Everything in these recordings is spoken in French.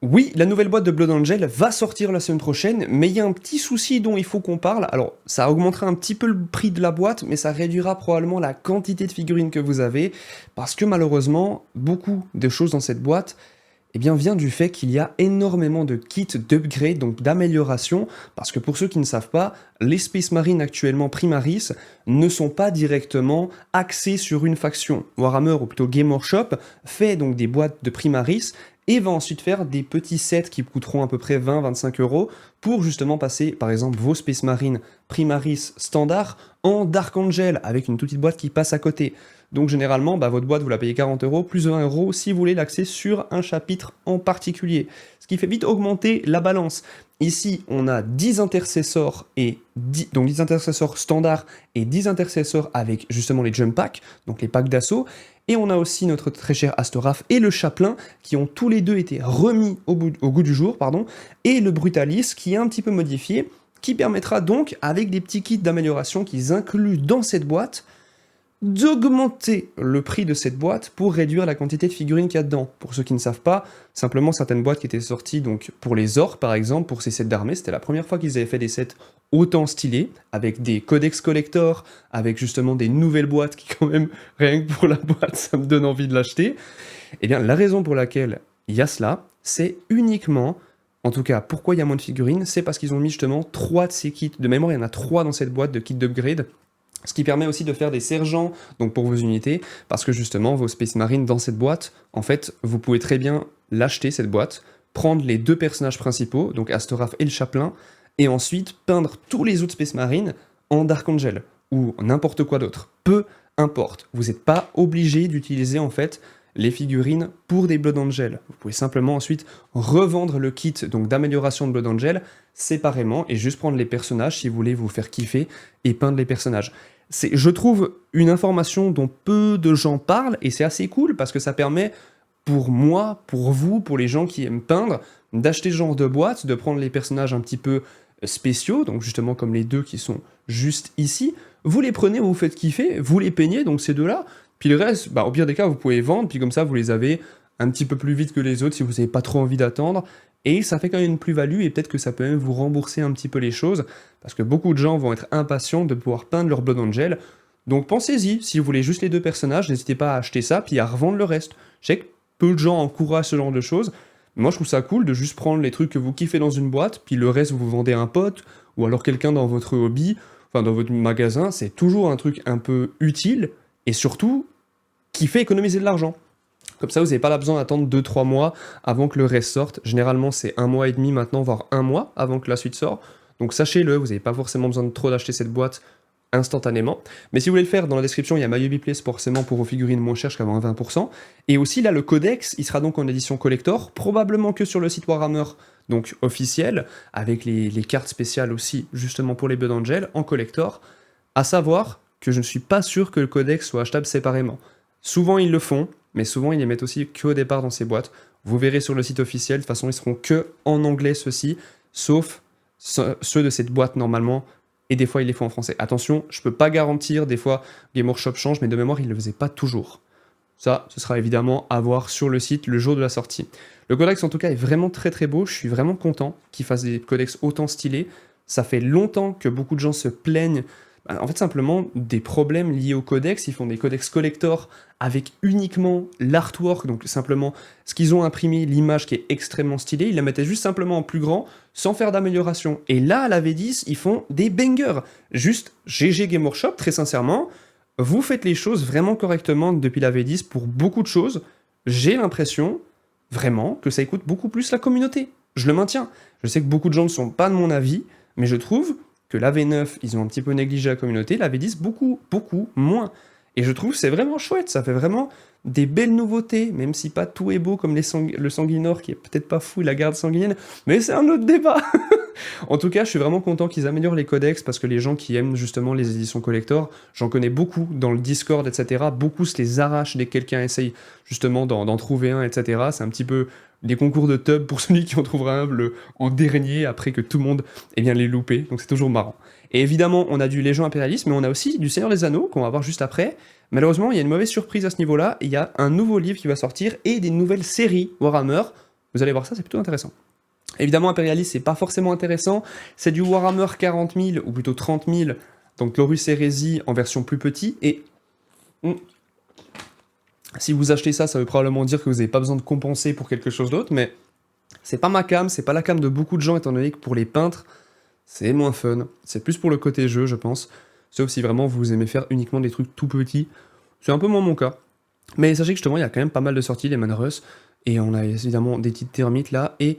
Oui, la nouvelle boîte de Blood Angel va sortir la semaine prochaine, mais il y a un petit souci dont il faut qu'on parle. Alors, ça augmentera un petit peu le prix de la boîte, mais ça réduira probablement la quantité de figurines que vous avez, parce que malheureusement, beaucoup de choses dans cette boîte vient du fait qu'il y a énormément de kits d'upgrade, donc d'amélioration, parce que pour ceux qui ne savent pas, les Space Marines actuellement Primaris ne sont pas directement axés sur une faction. Warhammer, ou plutôt Game Workshop, fait donc des boîtes de Primaris, et va ensuite faire des petits sets qui coûteront à peu près 20-25 euros pour justement passer par exemple vos Space Marines Primaris standard en Dark Angel avec une toute petite boîte qui passe à côté. Donc généralement, votre boîte vous la payez 40 euros plus 20 euros si vous voulez l'axer sur un chapitre en particulier. Ce qui fait vite augmenter la balance. Ici, on a 10 intercesseurs donc 10 intercesseurs standards et 10 intercesseurs avec justement les jump packs, donc les packs d'assaut. Et on a aussi notre très cher Astoraf et le Chaplain, qui ont tous les deux été remis au goût du jour, et le Brutalis, qui est un petit peu modifié, qui permettra donc, avec des petits kits d'amélioration qu'ils incluent dans cette boîte, d'augmenter le prix de cette boîte pour réduire la quantité de figurines qu'il y a dedans. Pour ceux qui ne savent pas, simplement certaines boîtes qui étaient sorties donc pour les orques par exemple, pour ces sets d'armée, c'était la première fois qu'ils avaient fait des sets autant stylés, avec des codex collector, avec justement des nouvelles boîtes qui quand même, rien que pour la boîte, ça me donne envie de l'acheter. Eh bien la raison pour laquelle il y a cela, c'est uniquement, en tout cas pourquoi il y a moins de figurines, c'est parce qu'ils ont mis justement 3 de ces kits, de mémoire il y en a 3 dans cette boîte de kits d'upgrade, ce qui permet aussi de faire des sergents donc pour vos unités, parce que justement, vos Space Marines dans cette boîte, en fait, vous pouvez très bien l'acheter, cette boîte, prendre les 2 personnages principaux, donc Astoraf et le Chaplain, et ensuite peindre tous les autres Space Marines en Dark Angel, ou n'importe quoi d'autre. Peu importe. Vous n'êtes pas obligé d'utiliser, en fait, les figurines pour des Blood Angel. Vous pouvez simplement ensuite revendre le kit donc d'amélioration de Blood Angel séparément et juste prendre les personnages si vous voulez vous faire kiffer et peindre les personnages. C'est, je trouve, une information dont peu de gens parlent et c'est assez cool parce que ça permet pour moi, pour vous, pour les gens qui aiment peindre, d'acheter ce genre de boîte, de prendre les personnages un petit peu spéciaux, donc justement comme les 2 qui sont juste ici, vous les prenez, vous vous faites kiffer, vous les peignez, donc ces 2-là, puis le reste, au pire des cas, vous pouvez vendre, puis comme ça, vous les avez un petit peu plus vite que les autres si vous n'avez pas trop envie d'attendre, et ça fait quand même une plus-value, et peut-être que ça peut même vous rembourser un petit peu les choses, parce que beaucoup de gens vont être impatients de pouvoir peindre leur Blood Angel, donc pensez-y, si vous voulez juste les 2 personnages, n'hésitez pas à acheter ça, puis à revendre le reste. Je sais que peu de gens encouragent ce genre de choses, mais moi je trouve ça cool de juste prendre les trucs que vous kiffez dans une boîte, puis le reste vous vendez à un pote, ou alors quelqu'un dans votre hobby, enfin dans votre magasin, c'est toujours un truc un peu utile, et surtout, qui fait économiser de l'argent. Comme ça, vous n'avez pas besoin d'attendre 2-3 mois avant que le reste sorte. Généralement, c'est 1 mois et demi maintenant, voire 1 mois avant que la suite sorte. Donc sachez-le, vous n'avez pas forcément besoin de trop d'acheter cette boîte instantanément. Mais si vous voulez le faire, dans la description, il y a My Hobby Place forcément pour vos figurines moins chères jusqu'à 20%. Et aussi, là, le codex, il sera donc en édition collector, probablement que sur le site Warhammer, donc officiel, avec les cartes spéciales aussi, justement pour les Blood Angel, en collector. À savoir que je ne suis pas sûr que le codex soit achetable séparément. Souvent ils le font, mais souvent ils les mettent aussi qu'au départ dans ces boîtes. Vous verrez sur le site officiel, de toute façon ils seront que en anglais ceux-ci, sauf ceux de cette boîte normalement, et des fois ils les font en français. Attention, je peux pas garantir, des fois Game Workshop change, mais de mémoire ils le faisaient pas toujours. Ça, ce sera évidemment à voir sur le site le jour de la sortie. Le codex en tout cas est vraiment très très beau, je suis vraiment content qu'ils fassent des codex autant stylés. Ça fait longtemps que beaucoup de gens se plaignent en fait, simplement, des problèmes liés au codex. Ils font des codex collector avec uniquement l'artwork, donc simplement ce qu'ils ont imprimé, l'image qui est extrêmement stylée, ils la mettaient juste simplement en plus grand, sans faire d'amélioration. Et là, à la V10, ils font des bangers. Juste GG Game Workshop, très sincèrement, vous faites les choses vraiment correctement depuis la V10 pour beaucoup de choses. J'ai l'impression, vraiment, que ça écoute beaucoup plus la communauté. Je le maintiens. Je sais que beaucoup de gens ne sont pas de mon avis, mais je trouve que la V9, ils ont un petit peu négligé la communauté, la V10, beaucoup, beaucoup moins. Et je trouve que c'est vraiment chouette, ça fait vraiment des belles nouveautés, même si pas tout est beau comme le Sanguinor, qui est peut-être pas fou, la garde sanguine, mais c'est un autre débat. En tout cas, je suis vraiment content qu'ils améliorent les codex, parce que les gens qui aiment justement les éditions collector, j'en connais beaucoup dans le Discord, etc., beaucoup se les arrachent dès que quelqu'un essaye justement d'en trouver un, etc., c'est un petit peu des concours de tub pour celui qui en trouvera un en dernier, après que tout le monde les loupé, donc c'est toujours marrant. Et évidemment, on a du Légion Impérialiste, mais on a aussi du Seigneur des Anneaux, qu'on va voir juste après. Malheureusement, il y a une mauvaise surprise à ce niveau-là, il y a un nouveau livre qui va sortir, et des nouvelles séries Warhammer Vous allez voir ça, c'est plutôt intéressant. Évidemment, Imperialist, c'est pas forcément intéressant, c'est du Warhammer 40 000, ou plutôt 30 000, donc Glorious Heresy en version plus petit, et si vous achetez ça, ça veut probablement dire que vous n'avez pas besoin de compenser pour quelque chose d'autre, mais c'est pas ma cam, c'est pas la cam de beaucoup de gens, étant donné que pour les peintres, c'est moins fun, c'est plus pour le côté jeu, je pense, sauf si vraiment vous aimez faire uniquement des trucs tout petits, c'est un peu moins mon cas. Mais sachez que justement, il y a quand même pas mal de sorties, les Manrus, et on a évidemment des petites termites là, et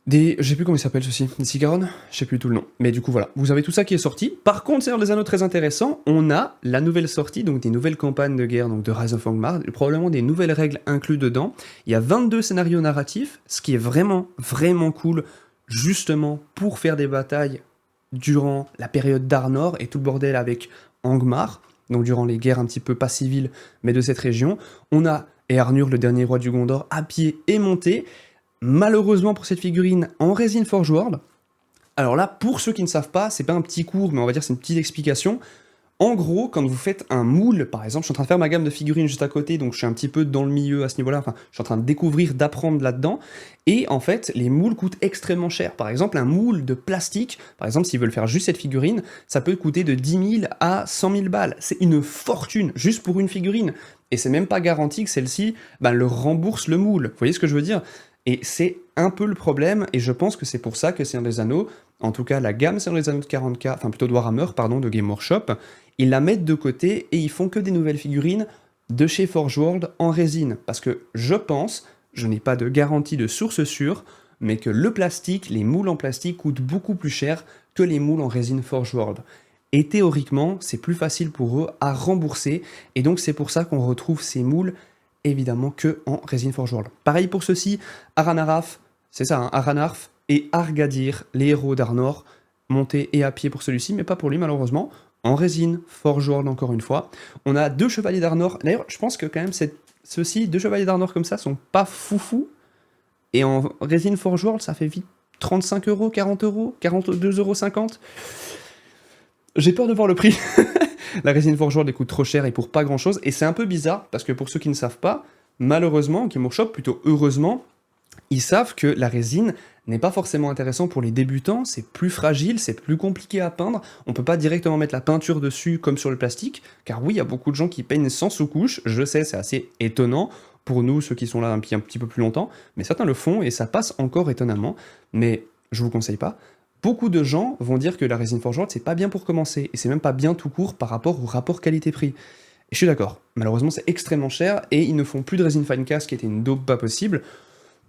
je sais plus comment ils s'appellent ceux-ci, des Cigaronnes, je sais plus tout le nom. Mais du coup voilà, vous avez tout ça qui est sorti. Par contre, Seigneur des Anneaux très intéressant, on a la nouvelle sortie, donc des nouvelles campagnes de guerre, donc de Rise of Angmar, probablement des nouvelles règles incluses dedans. Il y a 22 scénarios narratifs, ce qui est vraiment, vraiment cool, justement pour faire des batailles durant la période d'Arnor et tout le bordel avec Angmar, donc durant les guerres un petit peu pas civiles, mais de cette région. On a Eärnur, le dernier roi du Gondor, à pied et monté. Malheureusement pour cette figurine en résine Forge World. Alors là, pour ceux qui ne savent pas, c'est pas un petit cours, mais on va dire c'est une petite explication. En gros, quand vous faites un moule, par exemple, je suis en train de faire ma gamme de figurines juste à côté, donc je suis un petit peu dans le milieu à ce niveau-là, enfin, je suis en train de découvrir, d'apprendre là-dedans, et en fait, les moules coûtent extrêmement cher. Par exemple, un moule de plastique, par exemple, s'ils veulent faire juste cette figurine, ça peut coûter de 10 000 à 100 000 balles. C'est une fortune, juste pour une figurine. Et c'est même pas garanti que celle-ci, le rembourse le moule. Vous voyez ce que je veux dire ? Et c'est un peu le problème, et je pense que c'est pour ça que Seigneur des Anneaux, en tout cas la gamme Seigneur des Anneaux de 40K, enfin plutôt de Warhammer, pardon, de Game Workshop, ils la mettent de côté et ils font que des nouvelles figurines de chez Forge World en résine. Parce que je pense, je n'ai pas de garantie de source sûre, mais que le plastique, les moules en plastique coûtent beaucoup plus cher que les moules en résine Forge World. Et théoriquement, c'est plus facile pour eux à rembourser, et donc c'est pour ça qu'on retrouve ces moules évidemment que en résine Forge World. Pareil pour ceux-ci, Aranaraf, c'est ça, hein, Aranarf et Argadir, les héros d'Arnor, montés et à pied pour celui-ci, mais pas pour lui malheureusement, en résine Forge World encore une fois. On a 2 chevaliers d'Arnor, d'ailleurs je pense que quand même ceux-ci, 2 chevaliers d'Arnor comme ça, sont pas foufou, et en résine Forge World ça fait vite 35 euros, 40 euros, 42,50 €. J'ai peur de voir le prix. La résine Forge World coûte trop cher et pour pas grand chose, et c'est un peu bizarre, parce que pour ceux qui ne savent pas, malheureusement, Game Workshop, plutôt heureusement, ils savent que la résine n'est pas forcément intéressant pour les débutants, c'est plus fragile, c'est plus compliqué à peindre, on peut pas directement mettre la peinture dessus comme sur le plastique, car oui, il y a beaucoup de gens qui peignent sans sous-couche, je sais, c'est assez étonnant, pour nous, ceux qui sont là un petit peu plus longtemps, mais certains le font, et ça passe encore étonnamment, mais je vous conseille pas. Beaucoup de gens vont dire que la résine Forge World, c'est pas bien pour commencer, et c'est même pas bien tout court par rapport au rapport qualité-prix. Et je suis d'accord, malheureusement c'est extrêmement cher, et ils ne font plus de résine Finecast, qui était une dope pas possible,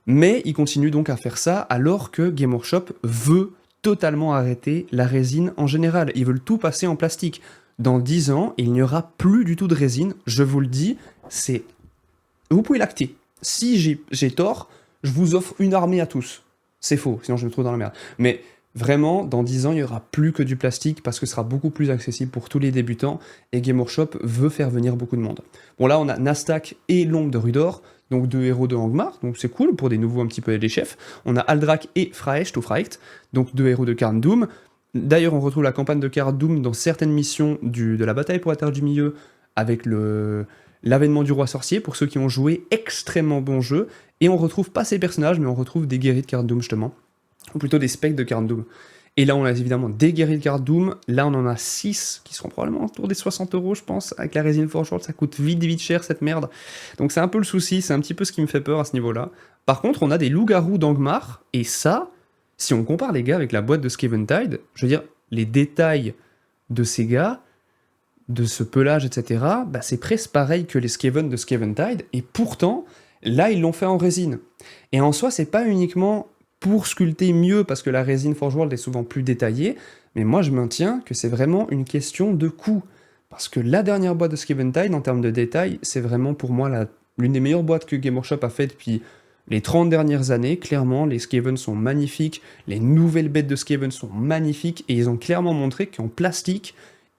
mais ils continuent donc à faire ça, alors que Game Workshop veut totalement arrêter la résine en général. Ils veulent tout passer en plastique. Dans 10 ans, il n'y aura plus du tout de résine, je vous le dis, c'est... Vous pouvez l'acter. Si j'ai tort, je vous offre une armée à tous. C'est faux, sinon je me trouve dans la merde. Mais... vraiment, dans 10 ans, il n'y aura plus que du plastique parce que ce sera beaucoup plus accessible pour tous les débutants et Game Workshop veut faire venir beaucoup de monde. Bon, là, on a Nastak et l'ombre de Rudor, donc 2 héros de Angmar, donc c'est cool pour des nouveaux un petit peu les chefs. On a Aldrak et Fraecht, ou Fraecht, donc 2 héros de Khazad Dûm. D'ailleurs, on retrouve la campagne de Khazad Dûm dans certaines missions de la bataille pour la Terre du Milieu avec l'avènement du roi sorcier, pour ceux qui ont joué, extrêmement bon jeu. Et on retrouve pas ces personnages, mais on retrouve des guerriers de Khazad Dûm justement. Ou plutôt des specs de Khazad Dûm. Et là, on a évidemment des guerriers de Khazad Dûm. Là, on en a 6 qui seront probablement autour des 60 €, je pense. Avec la résine Forge World, ça coûte vite cher cette merde. Donc c'est un peu le souci, c'est un petit peu ce qui me fait peur à ce niveau-là. Par contre, on a des loups-garous d'Angmar, et ça, si on compare les gars avec la boîte de Skeventide, je veux dire, les détails de ces gars, de ce pelage, etc., c'est presque pareil que les Skaven de Skeventide, et pourtant, là, ils l'ont fait en résine. Et en soi, c'est pas uniquement pour sculpter mieux, parce que la résine Forge World est souvent plus détaillée, mais moi je maintiens que c'est vraiment une question de coût. Parce que la dernière boîte de Skeventide, en termes de détails, c'est vraiment pour moi l'une des meilleures boîtes que Game Workshop a fait depuis les 30 dernières années. Clairement, les Skaven sont magnifiques, les nouvelles bêtes de Skaven sont magnifiques, et ils ont clairement montré qu'en plastique,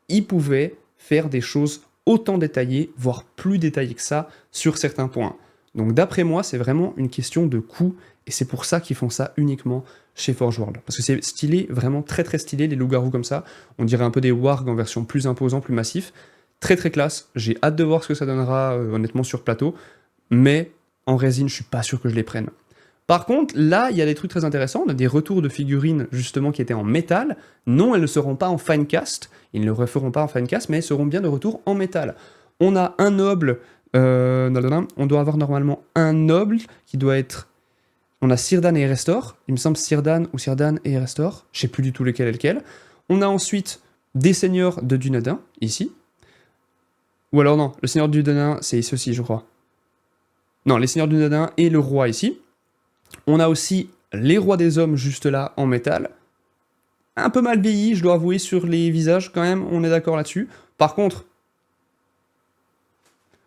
ils pouvaient faire des choses autant détaillées, voire plus détaillées que ça, sur certains points. Donc d'après moi, c'est vraiment une question de coût, et c'est pour ça qu'ils font ça uniquement chez Forge World. Parce que c'est stylé, vraiment très très stylé, les loups-garous comme ça. On dirait un peu des wargs en version plus imposant, plus massif. Très très classe, j'ai hâte de voir ce que ça donnera honnêtement sur plateau, mais en résine, je suis pas sûr que je les prenne. Par contre, là, il y a des trucs très intéressants. On a des retours de figurines, justement, qui étaient en métal. Non, elles ne seront pas en finecast. Ils ne le referont pas en finecast, mais elles seront bien de retour en métal. On a un noble. On doit avoir normalement un noble qui doit être... On a Círdan et Erestor. Il me semble Círdan ou Círdan et Erestor. Je sais plus du tout lequel est lequel. On a ensuite des seigneurs de Dunedain, ici. Ou alors non, le seigneur de Dunedain, c'est ceci, je crois. Non, les seigneurs de Dunedain et le roi ici. On a aussi les rois des hommes juste là en métal. Un peu mal vieilli, je dois avouer, sur les visages quand même, on est d'accord là-dessus. Par contre,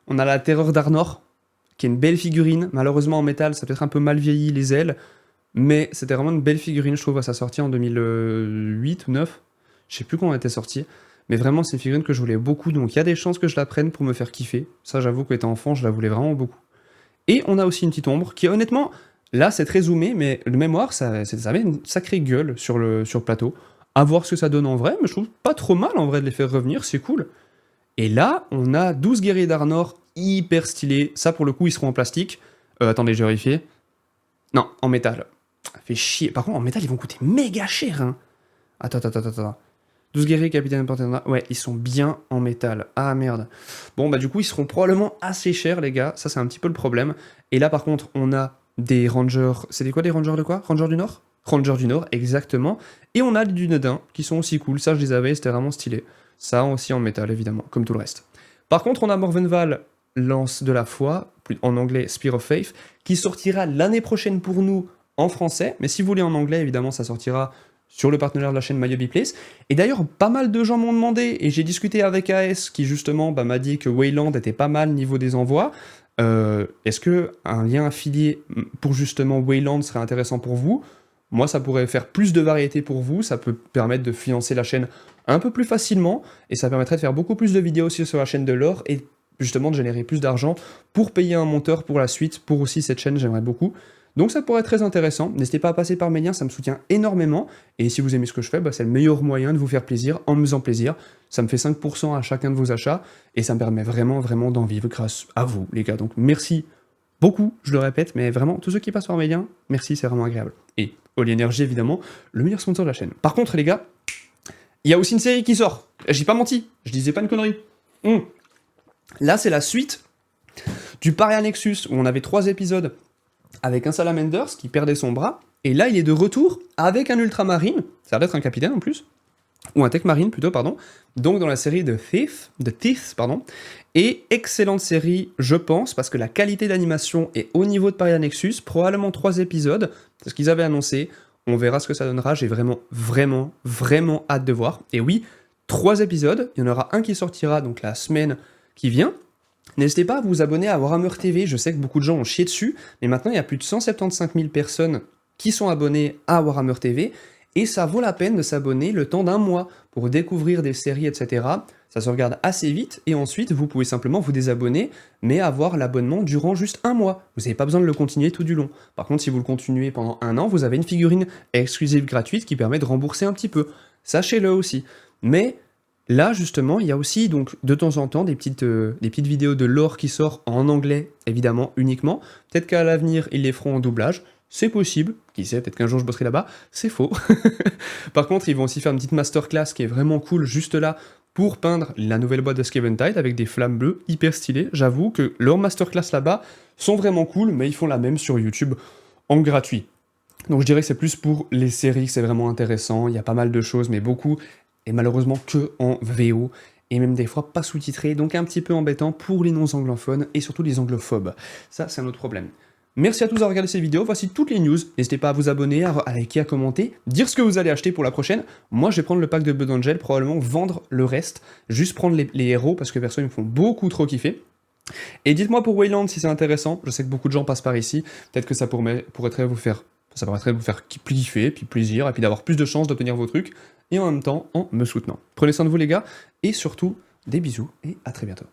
on a la terreur d'Arnor, qui est une belle figurine. Malheureusement en métal, ça peut être un peu mal vieilli les ailes. Mais c'était vraiment une belle figurine, je trouve, à sa sortie en 2008 ou 2009. Je sais plus quand elle était sortie. Mais vraiment, c'est une figurine que je voulais beaucoup, donc il y a des chances que je la prenne pour me faire kiffer. Ça, j'avoue qu'étant enfant, je la voulais vraiment beaucoup. Et on a aussi une petite ombre, qui honnêtement, là, c'est très zoomé, mais le mémoire, ça avait une sacrée gueule sur le plateau. À voir ce que ça donne en vrai, mais je trouve pas trop mal en vrai de les faire revenir, c'est cool. Et là, on a 12 guerriers d'Arnor, hyper stylés. Ça, pour le coup, ils seront en plastique. Attendez, j'ai vérifié. Non, en métal. Ça fait chier. Par contre, en métal, ils vont coûter méga cher, hein. Attends. 12 guerriers, capitaine Panthéon. Ouais, ils sont bien en métal. Ah merde. Bon, bah du coup, ils seront probablement assez chers, les gars. Ça, c'est un petit peu le problème. Et là, par contre, on a des rangers. C'était quoi, des rangers de quoi? Rangers du Nord? Rangers du Nord, exactement. Et on a les Dunedain, qui sont aussi cool. Ça, je les avais, c'était vraiment stylé. Ça aussi en métal, évidemment, comme tout le reste. Par contre, on a Morvenval, lance de la foi, en anglais Spear of Faith, qui sortira l'année prochaine pour nous en français. Mais si vous voulez en anglais, évidemment, ça sortira sur le partenaire de la chaîne Myobi Place. Et d'ailleurs, pas mal de gens m'ont demandé, et j'ai discuté avec AS, qui justement m'a dit que Wayland était pas mal niveau des envois. Est-ce que un lien affilié pour justement Wayland serait intéressant pour vous? Moi, ça pourrait faire plus de variété pour vous, ça peut permettre de financer la chaîne un peu plus facilement, et ça permettrait de faire beaucoup plus de vidéos aussi sur la chaîne de l'or, et justement de générer plus d'argent pour payer un monteur pour la suite, pour aussi cette chaîne, j'aimerais beaucoup. Donc ça pourrait être très intéressant, n'hésitez pas à passer par mes liens, ça me soutient énormément, et si vous aimez ce que je fais, bah, c'est le meilleur moyen de vous faire plaisir en me faisant plaisir. Ça me fait 5% à chacun de vos achats, et ça me permet vraiment d'en vivre grâce à vous, les gars. Donc merci beaucoup, je le répète, mais vraiment, tous ceux qui passent par mes liens, merci, c'est vraiment agréable. Et Holy Energy, évidemment, le meilleur sponsor de la chaîne. Par contre, les gars, il y a aussi une série qui sort. J'ai pas menti, je disais pas une connerie. Là, c'est la suite du Paria Nexus, où on avait 3 épisodes avec un Salamanders qui perdait son bras, et là, il est de retour avec un Ultramarine, ça va être un capitaine en plus, ou un Tech Marine plutôt, pardon, donc dans la série de Thief, et excellente série, je pense, parce que la qualité d'animation est au niveau de Paria Nexus, probablement 3 épisodes, c'est ce qu'ils avaient annoncé, on verra ce que ça donnera, j'ai vraiment hâte de voir. Et oui, 3 épisodes, il y en aura un qui sortira donc la semaine qui vient. N'hésitez pas à vous abonner à Warhammer TV, je sais que beaucoup de gens ont chié dessus, mais maintenant il y a plus de 175 000 personnes qui sont abonnées à Warhammer TV, et ça vaut la peine de s'abonner le temps d'un mois pour découvrir des séries, etc. Ça se regarde assez vite, et ensuite vous pouvez simplement vous désabonner, mais avoir l'abonnement durant juste un mois. Vous n'avez pas besoin de le continuer tout du long. Par contre, si vous le continuez pendant un an, vous avez une figurine exclusive gratuite qui permet de rembourser un petit peu. Sachez-le aussi. Mais là, justement, il y a aussi donc de temps en temps des petites vidéos de lore qui sortent en anglais, évidemment, uniquement. Peut-être qu'à l'avenir, ils les feront en doublage. C'est possible, qui sait, peut-être qu'un jour je bosserai là-bas, c'est faux. Par contre, ils vont aussi faire une petite masterclass qui est vraiment cool, juste là, pour peindre la nouvelle boîte de Skaventide avec des flammes bleues hyper stylées. J'avoue que leurs masterclass là-bas sont vraiment cool, mais ils font la même sur YouTube en gratuit. Donc je dirais que c'est plus pour les séries que c'est vraiment intéressant, il y a pas mal de choses, mais beaucoup, et malheureusement que en VO, et même des fois pas sous-titré, donc un petit peu embêtant pour les non-anglophones, et surtout les anglophobes. Ça, c'est un autre problème. Merci à tous d'avoir regardé cette vidéo, voici toutes les news, n'hésitez pas à vous abonner, à liker, à commenter, dire ce que vous allez acheter pour la prochaine. Moi je vais prendre le pack de Blood Angel, probablement vendre le reste, juste prendre les héros, parce que perso ils me font beaucoup trop kiffer. Et dites-moi pour Wayland si c'est intéressant, je sais que beaucoup de gens passent par ici, peut-être que ça pourrait vous faire kiffer, puis plaisir, et puis d'avoir plus de chances d'obtenir vos trucs, et en même temps en me soutenant. Prenez soin de vous les gars, et surtout, des bisous, et à très bientôt.